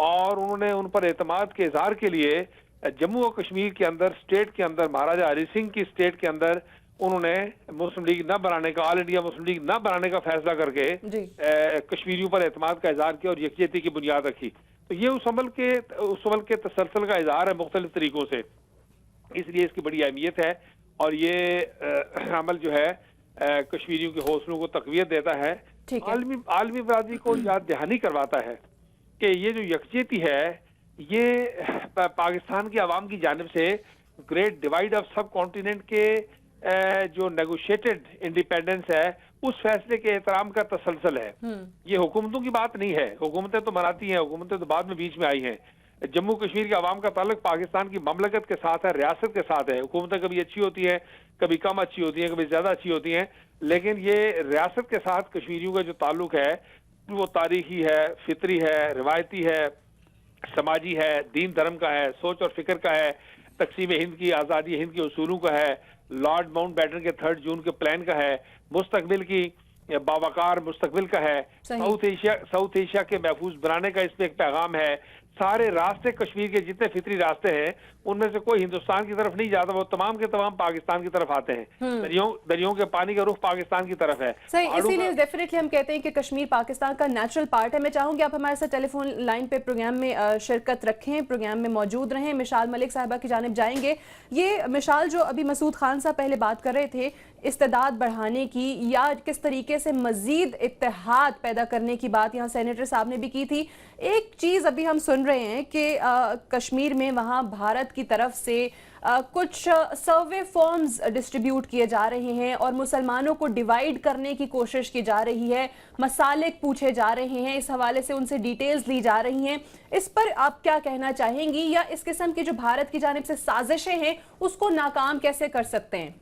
E: और उन्होंने उन पर एतमाद के इजहार के लिए जम्मू और कश्मीर के अंदर, स्टेट के अंदर, महाराजा हरि सिंह की स्टेट के अंदर उन्होंने मुस्लिम लीग न बनाने का, ऑल इंडिया मुस्लिम लीग न बनाने का फैसला करके कश्मीरियों पर एतमाद का इजहार किया और यकजहती की बुनियाद रखी। तो ये उस अमल के तसलसल का इजहार है मुख्तलिफ तरीकों से, इसलिए इसकी बड़ी अहमियत है, और ये अमल जो है कश्मीरियों के हौसलों को तक़वियत देता है, आलमी बरादरी को याद दहानी करवाता है कि ये जो यकजहती है, ये पाकिस्तान की आवाम की जानिब से ग्रेट डिवाइड ऑफ सब कॉन्टिनेंट के जो नेगोशिएटेड इंडिपेंडेंस है, उस फैसले के एहतराम का तसलसल है। ये हुकूमतों की बात नहीं है, हुकूमतें तो मनाती हैं, हुकूमतें तो बाद में बीच में आई हैं, जम्मू कश्मीर के अवाम का ताल्लुक पाकिस्तान की ममलकत के साथ है, रियासत के साथ है। हुकूमतें कभी अच्छी होती हैं, कभी कम अच्छी होती हैं, कभी ज्यादा अच्छी होती हैं, लेकिन ये रियासत के साथ कश्मीरियों का जो ताल्लुक है वो तारीखी है, फितरी है, रिवायती है, समाजी है, दीन धर्म का है, सोच और फिक्र का है, तकसीम हिंद की, आज़ादी हिंद के उसूलों का है, लॉर्ड माउंट बैटन के 3 जून के प्लान का है, मुस्तकबिल की बावकार मुस्तकबिल का है, साउथ एशिया के महफूज बनाने का इसमें एक पैगाम है। सारे रास्ते कश्मीर के जितने फितरी रास्ते हैं उनमें से कोई हिंदुस्तान की तरफ नहीं जाता, वो तमाम के तमाम पाकिस्तान की तरफ आते हैं। दरियों के पानी का रुख पाकिस्तान की तरफ है।
A: सही, इसीलिए डेफिनेटली हम कहते हैं कि कश्मीर पाकिस्तान का नेचुरल पार्ट है। मैं चाहूंगी आप हमारे साथ टेलीफोन लाइन पे प्रोग्राम में शिरकत रखें, प्रोग्राम में मौजूद रहें। मिशाल मलिक साहिबा की जानिब जाएंगे। ये मिशाल, जो अभी मसूद खान साहब पहले बात कर रहे थे इस्तेदाद बढ़ाने की या किस तरीके से मजीद इत्तेहाद पैदा करने की बात यहाँ सेनेटर साहब ने भी की थी। एक चीज़ अभी हम सुन रहे हैं कि कश्मीर में वहाँ भारत की तरफ से कुछ सर्वे फॉर्म्स डिस्ट्रीब्यूट किए जा रहे हैं और मुसलमानों को डिवाइड करने की कोशिश की जा रही है, मसालिक पूछे जा रहे हैं, इस हवाले से उनसे डिटेल्स ली जा रही हैं। इस पर आप क्या कहना चाहेंगी, या इस किस्म की जो भारत की जानिब से साजिशें हैं उसको नाकाम कैसे कर सकते हैं?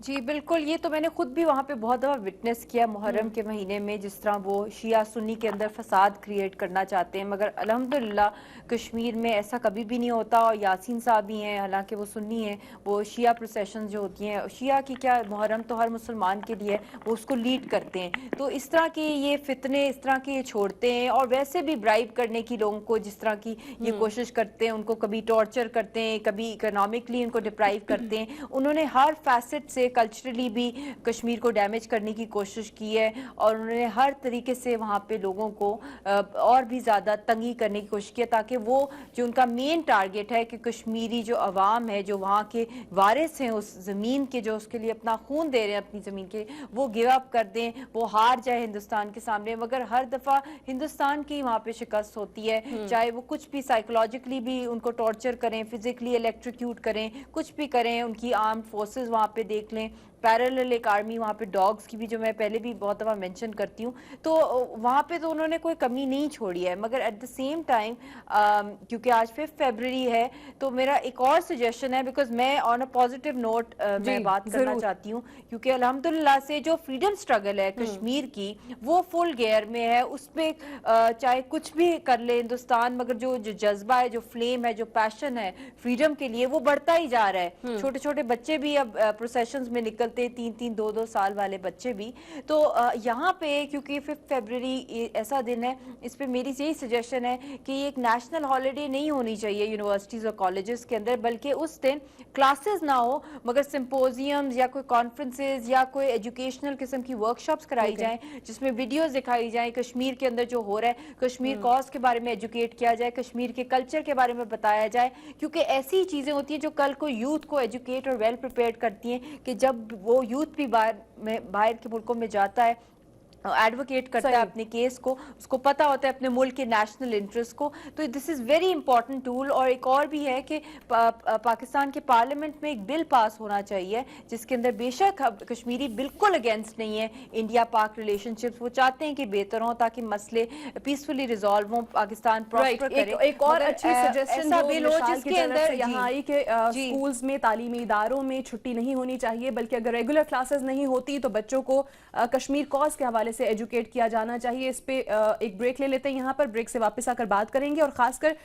D: जी बिल्कुल, ये तो मैंने खुद भी वहाँ पे बहुत दफ़ा विटनेस किया मुहर्रम के महीने में, जिस तरह वो शिया सुन्नी के अंदर फसाद क्रिएट करना चाहते हैं, मगर अल्हम्दुलिल्लाह कश्मीर में ऐसा कभी भी नहीं होता। और यासीन साहब भी हैं, हालांकि वो सुन्नी हैं, वो शिया प्रोसेशन जो होती हैं, शिया की क्या, मुहर्रम तो हर मुसलमान के लिए वो उसको लीड करते हैं। तो इस तरह के ये फितने, इस तरह के ये छोड़ते हैं, और वैसे भी ब्राइब करने की लोगों को जिस तरह की ये कोशिश करते हैं, उनको कभी टॉर्चर करते हैं, कभी इकोनॉमिकली उनको डिप्राइव करते हैं। उन्होंने हर फैसेट से कल्चरली भी कश्मीर को डैमेज करने की कोशिश की है, और उन्होंने हर तरीके से वहाँ पे लोगों को और भी ज़्यादा तंगी करने की कोशिश की है, ताकि वो जो उनका मेन टारगेट है कि कश्मीरी जो अवाम है, जो वहाँ के वारिस हैं उस ज़मीन के, जो उसके लिए अपना खून दे रहे हैं अपनी ज़मीन के, वो गिव अप कर दें, वो हार जाए हिंदुस्तान के सामने। मगर हर दफ़ा हिंदुस्तान की वहाँ पे शिकस्त होती है, चाहे वो कुछ भी साइकोलॉजिकली भी उनको टॉर्चर करें, फिजिकली इलेक्ट्रिक्यूट करें, कुछ भी करें, उनकी आर्म्ड फोर्सेस वहाँ पे देख लें, पैरेलल एक आर्मी वहाँ पे डॉग्स की भी, जो मैं पहले भी बहुत दफ़ा मेंशन करती हूँ, तो वहाँ पे तो उन्होंने कोई कमी नहीं छोड़ी है। मगर एट द सेम टाइम क्योंकि आज 5 फरवरी है, तो मेरा एक और सजेशन है, बिकॉज मैं ऑन अ पॉजिटिव नोट मैं बात करना चाहती हूँ, क्योंकि अल्हम्दुलिल्लाह से जो फ्रीडम स्ट्रगल है कश्मीर की, वो फुल गेयर में है। उस पर चाहे कुछ भी कर ले हिंदुस्तान, मगर जो जज्बा है, जो फ्लेम है, जो पैशन है फ्रीडम के लिए, वो बढ़ता ही जा रहा है। छोटे छोटे बच्चे भी अब प्रोसेशंस में निकल 3-3, 2-2 साल वाले बच्चे भी। तो यहाँ पे क्योंकि 5 फरवरी ऐसा दिन है, इस पे मेरी यही सजेशन है कि ये एक नेशनल हॉलिडे नहीं होनी चाहिए यूनिवर्सिटीज़ और कॉलेजेस के अंदर, बल्कि उस दिन क्लासेस ना हो, मगर सिंपोजियम्स या कोई कॉन्फ्रेंसेस या कोई एजुकेशनल किस्म की वर्कशॉप्स कराई जाएं, जिसमें वीडियोस दिखाई जाएं कश्मीर के अंदर जो हो रहा है, कश्मीर कॉज के बारे में एजुकेट किया जाए, कश्मीर के कल्चर के बारे में बताया जाए, क्योंकि ऐसी चीज़ें होती हैं जो कल को यूथ को एजुकेट और वेल प्रिपेयर्ड करती हैं, कि जब वो यूथ भी बाहर के मुल्कों में जाता है, एडवोकेट करता है अपने केस को, उसको पता होता है अपने मुल्क के नेशनल इंटरेस्ट को। तो this is very important tool. और एक और भी है कि पाकिस्तान के पार्लियामेंट में एक बिल पास होना चाहिए, जिसके अंदर बेशक कश्मीरी बिल्कुल अगेंस्ट नहीं है इंडिया पाक रिलेशनशिप्स, वो चाहते हैं कि बेहतर हों, ताकि मसले पीसफुली रिजॉल्व हों, पाकिस्तान प्रॉस्पर करे।
A: एक और अच्छी सजेशन जिसके अंदर यहाँ आई कि स्कूल्स में, तालीमी इदारों में छुट्टी नहीं होनी चाहिए, बल्कि अगर रेगुलर क्लासेस नहीं होती तो बच्चों को कश्मीर कॉज के हवाले से एजुकेट किया जाना चाहिए। इस पे एक ब्रेक ले लेते हैं, यहाँ पर ब्रेक से वापस आकर बात करेंगे, और खासकर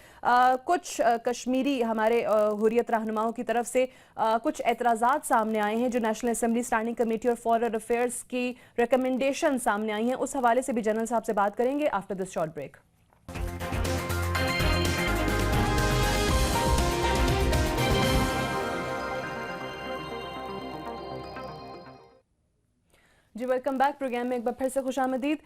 A: कुछ कश्मीरी हमारे हुर्रियत रहनुमाओं की तरफ से कुछ एतराज़ात सामने आए हैं, जो नेशनल असेंबली स्टैंडिंग कमेटी और फॉरेन अफेयर्स की रिकमेंडेशन सामने आई हैं, उस हवाले से भी जनरल साहब से बात करेंगे आफ्टर दिस शॉर्ट ब्रेक। जी वेलकम बैक। प्रोग्राम में एक बार फिर से खुशामदीद।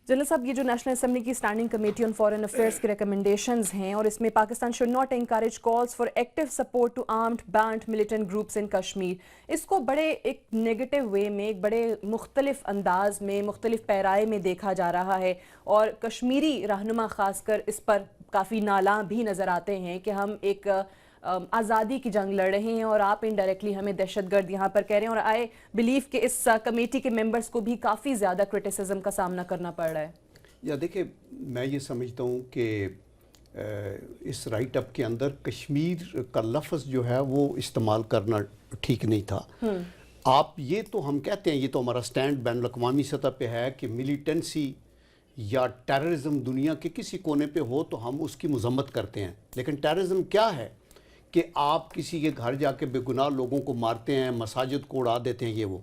A: जनरल साहब, ये जो नेशनल असेंबली की standing committee on foreign affairs की रिकमेंडेशंस हैं, और इसमें Pakistan should not encourage calls for active support to armed and militant groups in Kashmir, इसको बड़े एक नेगेटिव वे में, एक बड़े मुख्तलिफ अंदाज में, मुख्तलिफ पैराए में देखा जा रहा है, और कश्मीरी रहनुमा खासकर इस पर काफ़ी नाला भी नज़र आते हैं कि हम एक आज़ादी की जंग लड़ रहे हैं और आप इनडायरेक्टली हमें दहशतगर्द यहाँ पर कह रहे हैं। और आई बिलीव कि इस कमेटी के मेंबर्स को भी काफ़ी ज़्यादा क्रिटिसिज्म का सामना करना पड़ रहा है।
B: या देखिए, मैं ये समझता हूँ कि اس رائٹ اپ کے اندر کشمیر کا لفظ جو ہے وہ استعمال کرنا ٹھیک نہیں تھا. آپ یہ تو ہم کہتے ہیں، یہ تو ہمارا سٹینڈ بین الاقوامی سطح پہ ہے کہ ملیٹنسی یا ٹیررزم دنیا کے کسی کونے پہ ہو تو ہم اس کی مذمت کرتے ہیں. لیکن ٹیررزم کیا ہے کہ آپ کسی کے گھر جا کے بے گناہ لوگوں کو مارتے ہیں، مساجد کو اڑا دیتے ہیں. یہ وہ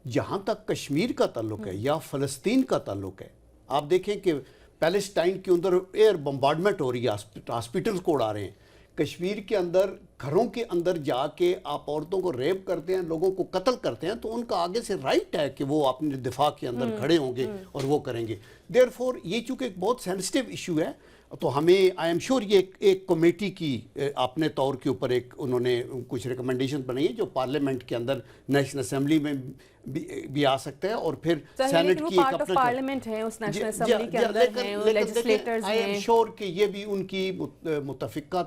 B: جہاں تک کشمیر کا تعلق ہے یا فلسطین کا تعلق ہے، آپ دیکھیں کہ پیلسٹائن کے اندر ایئر بمبارڈمنٹ ہو رہی ہے، ہاسپٹلز کو اڑا رہے ہیں. کشمیر کے اندر گھروں کے اندر جا کے آپ عورتوں کو ریپ کرتے ہیں، لوگوں کو قتل کرتے ہیں، تو ان کا آگے سے رائٹ ہے کہ وہ اپنے دفاع کے اندر کھڑے ہوں گے اور وہ کریں گے. دیر فور یہ چونکہ ایک بہت سینسٹیو ایشو ہے، تو ہمیں آئی ایم شیور یہ ایک کمیٹی کی اپنے طور کے اوپر ایک انہوں نے کچھ ریکمنڈیشن بنائی ہیں جو پارلیمنٹ کے اندر نیشنل اسمبلی میں بھی آ سکتا ہے، اور پھر سینٹ کی ایک اپنا
A: پارلیمنٹ ہے، اس نیشنل اسمبلی کے اندر ہیں، لیجسلیٹرز
B: آئی ایم
A: ہیں.
B: شیور کہ یہ بھی ان کی متفقہ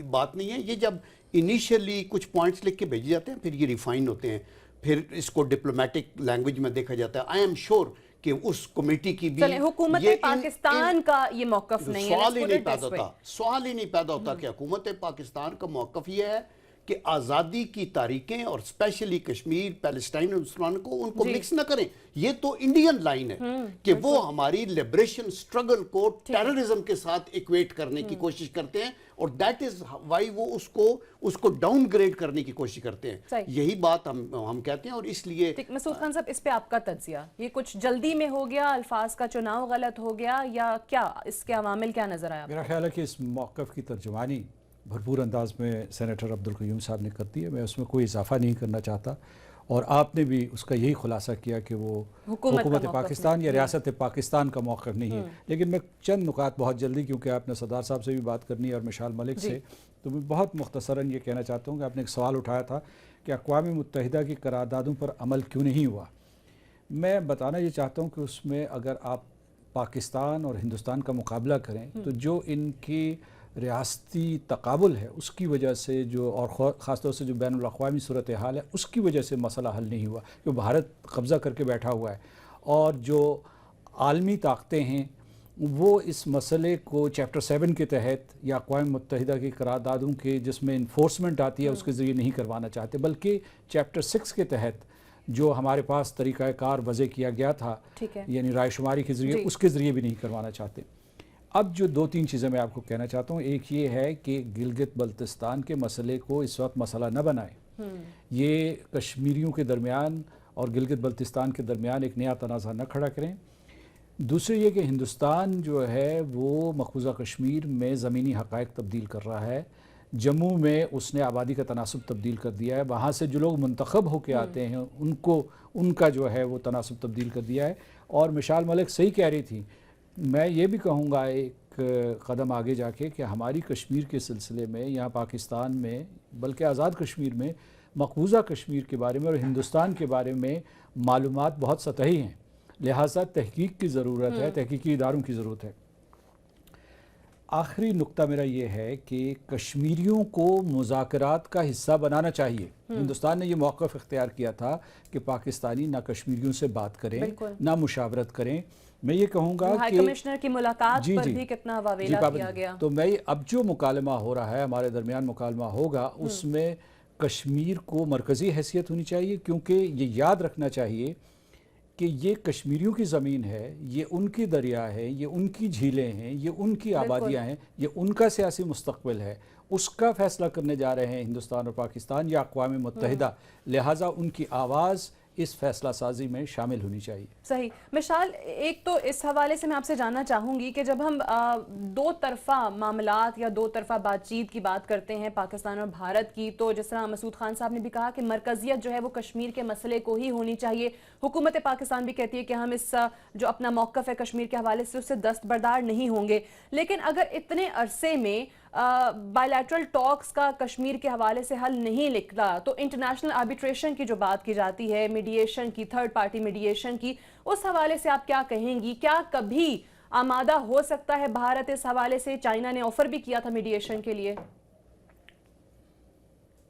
B: بات نہیں ہے. یہ جب انیشیلی کچھ پوائنٹس لکھ کے بھیجے جاتے ہیں، پھر یہ ریفائن ہوتے ہیں، پھر اس کو ڈپلومیٹک لینگویج میں دیکھا جاتا ہے. آئی ایم شیور کہ اس کمیٹی کی بھی
A: حکومت پاکستان کا یہ موقف نہیں ہے.
B: سوال ہی نہیں پیدا ہوتا کہ حکومت پاکستان کا موقف یہ ہے کہ آزادی کی تاریخیں اور اسپیشلی کشمیر، پیلسٹائن اور مسلمان کو ان کو مکس نہ کریں. یہ تو انڈین لائن ہے کہ وہ ہماری لبریشن سٹرگل کو ٹیررزم کے ساتھ ایکویٹ کرنے کی کوشش کرتے ہیں، اور دیٹ از وائی وہ اس کو ڈاؤن گریڈ کرنے کی کوشش کرتے ہیں. یہی بات ہم کہتے ہیں، اور اس لیے
A: مسعود خان صاحب اس پہ آپ کا تجزیہ، یہ کچھ جلدی میں ہو گیا، الفاظ کا چناؤ غلط ہو گیا، یا کیا اس کے عوامل کیا نظر آیا؟
C: میرا خیال ہے کہ اس موقف کی ترجمانی بھرپور انداز میں سینیٹر عبدالقیوم صاحب نے کرتی ہے. میں اس میں کوئی اضافہ نہیں کرنا چاہتا، اور آپ نے بھی اس کا یہی خلاصہ کیا کہ وہ حکومت پاکستان یا ریاست پاکستان کا موقف نہیں ہے. لیکن میں چند نکات بہت جلدی، کیونکہ آپ نے صدار صاحب سے بھی بات کرنی ہے اور مشال ملک سے، تو میں بہت مختصراً یہ کہنا چاہتا ہوں کہ آپ نے ایک سوال اٹھایا تھا کہ اقوام متحدہ کی قراردادوں پر عمل کیوں نہیں ہوا. میں بتانا یہ چاہتا ہوں کہ اس میں اگر آپ پاکستان اور ہندوستان کا مقابلہ کریں تو جو ان کی ریاستی تقابل ہے اس کی وجہ سے اور خاص طور سے جو بین الاقوامی صورتحال ہے اس کی وجہ سے مسئلہ حل نہیں ہوا، کہ بھارت قبضہ کر کے بیٹھا ہوا ہے، اور جو عالمی طاقتیں ہیں وہ اس مسئلے کو چیپٹر 7 کے تحت یا اقوام متحدہ کی قراردادوں کے جس میں انفورسمنٹ آتی ہے اس کے ذریعے نہیں کروانا چاہتے، بلکہ چیپٹر 6 کے تحت جو ہمارے پاس طریقہ کار وضع کیا گیا تھا، یعنی رائے شماری کے ذریعے، اس کے ذریعے بھی نہیں کروانا چاہتے. اب جو 2-3 چیزیں میں آپ کو کہنا چاہتا ہوں، ایک یہ ہے کہ گلگت بلتستان کے مسئلے کو اس وقت مسئلہ نہ بنائیں. یہ کشمیریوں کے درمیان اور گلگت بلتستان کے درمیان ایک نیا تنازع نہ کھڑا کریں. دوسری یہ کہ ہندوستان جو ہے وہ مقبوضہ کشمیر میں زمینی حقائق تبدیل کر رہا ہے. جموں میں اس نے آبادی کا تناسب تبدیل کر دیا ہے، وہاں سے جو لوگ منتخب ہو کے آتے ہیں ان کا جو ہے وہ تناسب تبدیل کر دیا ہے. اور مشال ملک صحیح کہہ رہی تھی، میں یہ بھی کہوں گا ایک قدم آگے جا کے کہ ہماری کشمیر کے سلسلے میں یہاں پاکستان میں بلکہ آزاد کشمیر میں مقبوضہ کشمیر کے بارے میں اور ہندوستان کے بارے میں معلومات بہت سطحی ہیں، لہٰذا تحقیق کی ضرورت ہے، تحقیقی اداروں کی ضرورت ہے. آخری نقطہ میرا یہ ہے کہ کشمیریوں کو مذاکرات کا حصہ بنانا چاہیے. ہندوستان نے یہ موقف اختیار کیا تھا کہ پاکستانی نہ کشمیریوں سے بات کریں نہ مشاورت کریں. میں یہ کہوں گا
A: ہائی کمشنر کی ملاقات پر بھی کتنا واویلا کیا گیا.
C: تو میں اب جو مکالمہ ہو رہا ہے، ہمارے درمیان مکالمہ ہوگا، اس میں کشمیر کو مرکزی حیثیت ہونی چاہیے، کیونکہ یہ یاد رکھنا چاہیے کہ یہ کشمیریوں کی زمین ہے، یہ ان کی دریا ہے، یہ ان کی جھیلیں ہیں، یہ ان کی آبادیاں ہیں، یہ ان کا سیاسی مستقبل ہے. اس کا فیصلہ کرنے جا رہے ہیں ہندوستان اور پاکستان یا اقوام متحدہ، لہٰذا ان کی آواز اس فیصلہ سازی میں شامل ہونی چاہیے.
A: صحیح. مشال، ایک تو اس حوالے سے میں آپ سے جاننا چاہوں گی کہ جب ہم دو طرفہ معاملات یا دو طرفہ بات چیت کی بات کرتے ہیں پاکستان اور بھارت کی، تو جس طرح مسعود خان صاحب نے بھی کہا کہ مرکزیت جو ہے وہ کشمیر کے مسئلے کو ہی ہونی چاہیے. حکومت پاکستان بھی کہتی ہے کہ ہم اس جو اپنا موقف ہے کشمیر کے حوالے سے اس سے دستبردار نہیں ہوں گے. لیکن اگر اتنے عرصے میں بائیلیٹرل ٹاکس کا کشمیر کے حوالے سے حل نہیں نکلا، تو انٹرنیشنل آربیٹریشن کی جو بات کی جاتی ہے، میڈییشن کی، تھرڈ پارٹی میڈییشن کی، اس حوالے سے آپ کیا کہیں گی؟ کیا کبھی آمادہ ہو سکتا ہے بھارت اس حوالے سے؟ چائنا نے آفر بھی کیا تھا میڈییشن کے لیے.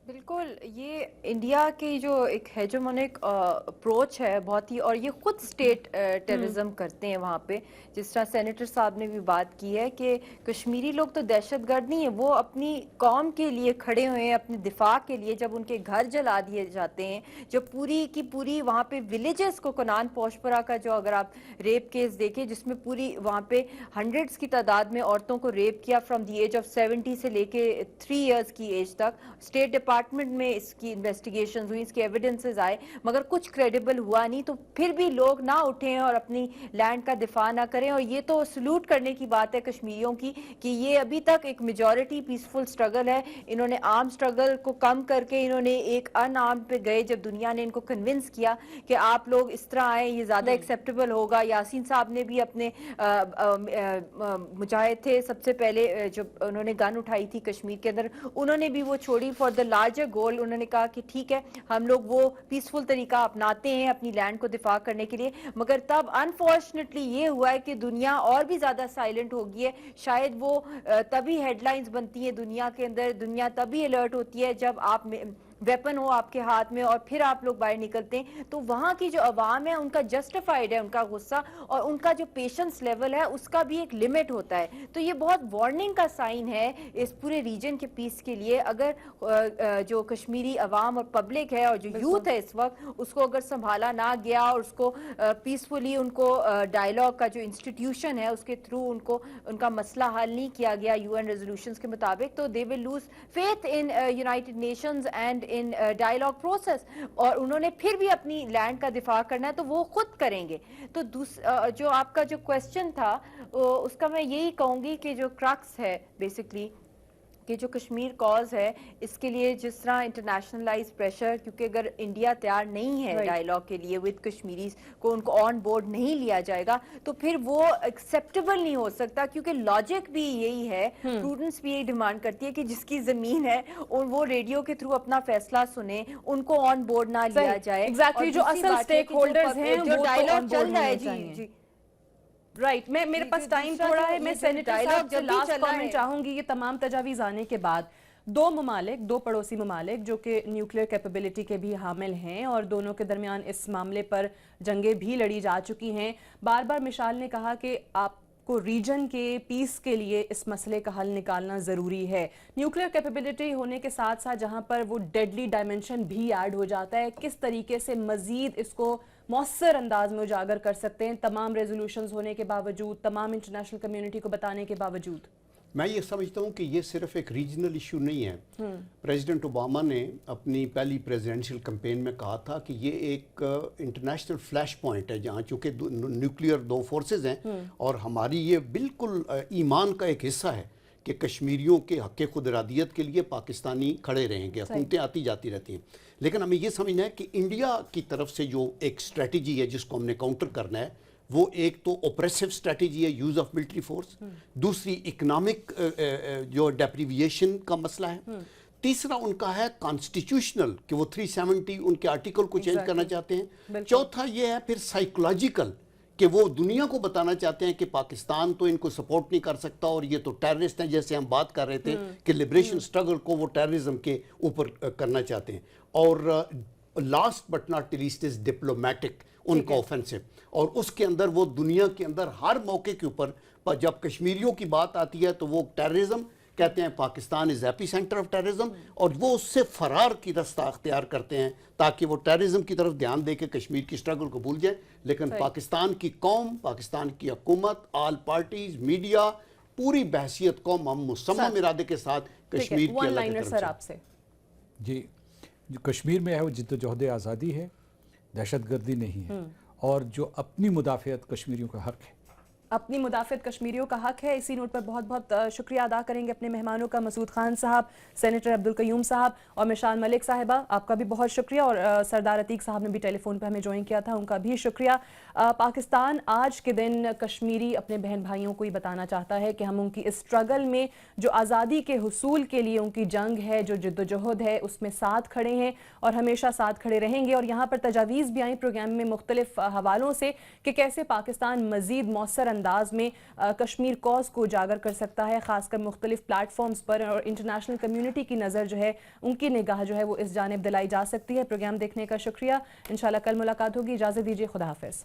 D: بالकुल, ये इंडिया की जो एक हेजेमोनिक अप्रोच है बहुत ही, और ये खुद स्टेट टेररिज्म करते हैं वहाँ पे। जिस तरह सेनेटर साहब ने भी बात की है कि कश्मीरी लोग तो दहशतगर्द नहीं है, वो अपनी कौम के लिए खड़े हुए हैं, अपने दिफा के लिए। जब उनके घर जला दिए जाते हैं, जब पूरी की पूरी वहाँ पे विलेजेस को, कोनान पोशपरा का जो अगर आप रेप केस देखें, जिसमें पूरी वहाँ पे हंड्रेड्स की तादाद में औरतों को रेप किया फ्रॉम द एज ऑफ 70 से लेके 3 इयर्स की एज तक। स्टेट डिपार्टमेंट में इसकी इन्वेस्टिगेशन हुई, इसके एविडेंसेस आए, मगर कुछ क्रेडिबल हुआ नहीं। तो फिर भी लोग ना उठें और अपनी लैंड का दिफा ना करें। और ये तो सल्यूट करने की बात है कश्मीरियों की कि ये अभी तक एक मेजॉरिटी पीसफुल स्ट्रगल है। इन्होंने आर्म स्ट्रगल को कम करके इन्होंने एक अनआर्म्ड पे गए। जब दुनिया ने इनको कन्विंस किया कि आप लोग इस तरह आए, ये ज़्यादा एक्सेप्टेबल होगा। यासीन साहब ने भी अपने मुजाहिद थे सबसे पहले, जब उन्होंने गन उठाई थी कश्मीर के अंदर, उन्होंने भी वो छोड़ी फॉर द लार्जर गोल। उन्होंने कहा कि ठीक है, हम लोग वो पीसफुल तरीका अपनाते हैं अपनी लैंड को दिफा करने के लिए। मगर तब अनफॉर्चुनेटली ये हुआ है कि दुनिया और भी ज़्यादा साइलेंट हो गई है। शायद वो तभी हेडलाइंस बनती हैं दुनिया के अंदर, दुनिया तभी अलर्ट होती है जब आप वेपन हो आपके हाथ में और फिर आप लोग बाहर निकलते हैं। तो वहाँ की जो अवाम है उनका जस्टिफाइड है उनका गुस्सा, और उनका जो पेशेंस लेवल है उसका भी एक लिमिट होता है। तो ये बहुत वार्निंग का साइन है इस पूरे रीजन के पीस के लिए। अगर जो कश्मीरी अवाम और पब्लिक है और जो यूथ है इस वक्त, उसको अगर संभाला ना गया और उसको पीसफुली उनको डायलॉग का जो इंस्टीट्यूशन है उसके थ्रू उनको उनका मसला हल नहीं किया गया यूएन रेजोल्यूशंस के मुताबिक, तो they will lose faith in United Nations and in dialogue process. और उन्होंने फिर भी अपनी लैंड का दिफा करना है तो वो खुद करेंगे। तो जो आपका जो क्वेश्चन था उसका मैं यही कहूँगी कि जो क्रक्स है बेसिकली कि जो कश्मीर कॉज है, इसके लिए जिस तरह इंटरनेशनलाइज प्रेशर, क्योंकि अगर इंडिया तैयार नहीं है डायलॉग के लिए विद कश्मीरीज को, उनको ऑन बोर्ड नहीं लिया जाएगा, तो फिर वो एक्सेप्टेबल नहीं हो सकता। क्योंकि लॉजिक भी यही है, प्रूडेंस भी यही डिमांड करती है कि जिसकी जमीन है और वो रेडियो के थ्रू अपना फैसला सुने, उनको ऑन बोर्ड ना लिया जाए।
A: एग्जैक्टली, जो असल स्टेक होल्डर्स हैं
D: जो डायलॉग चल रहा है, जी
A: राइट। मेरे पास टाइम थोड़ा है, मैं सेनेटर साहब से लास्ट कमेंट चाहूंगी। ये तमाम तजावीज़ आने के बाद दो पड़ोसी ममालिक जो कि न्यूक्लियर कैपेबिलिटी के भी हामिल हैं और दोनों के दरमियान इस मामले पर जंगें भी लड़ी जा चुकी हैं, बार बार मिशाल ने कहा कि आपको रीजन के पीस के लिए इस मसले का हल निकालना ज़रूरी है। न्यूक्लियर कैपेबिलिटी होने के साथ साथ जहाँ पर वो डेडली डायमेंशन भी ऐड हो जाता है, किस तरीके से मज़ीद इसको मौसर अंदाज में उजागर कर सकते हैं तमाम रेजोल्यूशंस होने के बावजूद, तमाम इंटरनेशनल कम्युनिटी को बताने के बावजूद?
B: मैं ये समझता हूँ कि ये सिर्फ एक रीजनल इशू नहीं है। प्रेसिडेंट ओबामा ने अपनी पहली प्रेसिडेंशियल कैंपेन में कहा था कि ये एक इंटरनेशनल फ्लैश पॉइंट है, जहाँ चूँकि न्यूक्लियर दो फोर्सेस हैं और हमारी ये बिल्कुल ईमान का एक हिस्सा है कि कश्मीरियों के हक़ खुद इरादियत के लिए पाकिस्तानी खड़े रहेंगे। हुकूमतें आती जाती रहती हैं, लेकिन हमें ये समझना है कि इंडिया की तरफ से जो एक स्ट्रेटजी है जिसको हमने काउंटर करना है, वो एक तो ऑपरेसिव स्ट्रेटजी है, यूज़ ऑफ मिलिट्री फोर्स, दूसरी इकोनॉमिक जो डेप्रिविएशन का मसला है, तीसरा उनका है कॉन्स्टिट्यूशनल कि वो 370 उनके आर्टिकल को चेंज करना चाहते हैं, चौथा ये है फिर साइकोलॉजिकल कि वो दुनिया को बताना चाहते हैं कि पाकिस्तान तो इनको सपोर्ट नहीं कर सकता और ये तो टेररिस्ट हैं, जैसे हम बात कर रहे थे कि लिबरेशन स्ट्रगल को वो टेररिज्म के ऊपर करना चाहते हैं। और last but not least is diplomatic उनका ऑफेंसिव, और उसके अंदर वो दुनिया के अंदर हर मौके के ऊपर जब कश्मीरियों की बात आती है तो वो टेररिज्म कहते हैं, Pakistan is AP centre of terrorism, और वो उससे फरार की रास्ता अख्तियार करते हैं ताकि वो टेररिज्म की तरफ ध्यान दे के कश्मीर की स्ट्रगल को भूल जाए। लेकिन पाकिस्तान की कौम, पाकिस्तान की हुकूमत, ऑल पार्टीज, मीडिया, पूरी बहसियत कौम हम मुसम्मम इरादे के साथ कश्मीर की
A: वन लाइनर सर आपसे।
C: जी, जो कश्मीर में है वो जिद्दोजहद आज़ादी है, दहशतगर्दी नहीं है, और जो अपनी मुदाफ़ियत कश्मीरियों का हक़ है,
A: अपनी मुदाफ़ियत कश्मीरियों का हक़ है। इसी नोट पर बहुत बहुत शुक्रिया अदा करेंगे अपने मेहमानों का, मसूद खान साहब, सेनेटर अब्दुल कयूम साहब और मिशाल मलिक साहिबा, आपका भी बहुत शुक्रिया। और सरदार अतीक साहब ने भी टेलीफोन पर हमें ज्वाइन किया था, उनका भी शुक्रिया। पाकिस्तान आज के दिन कश्मीरी अपने बहन भाइयों को ही बताना चाहता है कि हम उनकी इस स्ट्रगल में जो आज़ादी के हुसूल के लिए उनकी जंग है, जो जिद्दोजहद है, उसमें साथ खड़े हैं और हमेशा साथ खड़े रहेंगे। और यहाँ पर तजावीज़ भी आई प्रोग्राम में मुख्तलिफ हवालों से कि कैसे पाकिस्तान मज़ीद मौसर انداز میں کشمیر کوز کو اجاگر کر سکتا ہے، خاص کر مختلف پلیٹ فارمز پر، اور انٹرنیشنل کمیونٹی کی نظر جو ہے، ان کی نگاہ جو ہے وہ اس جانب دلائی جا سکتی ہے۔ پروگرام دیکھنے کا شکریہ، انشاءاللہ کل ملاقات ہوگی، اجازت دیجیے، خدا حافظ۔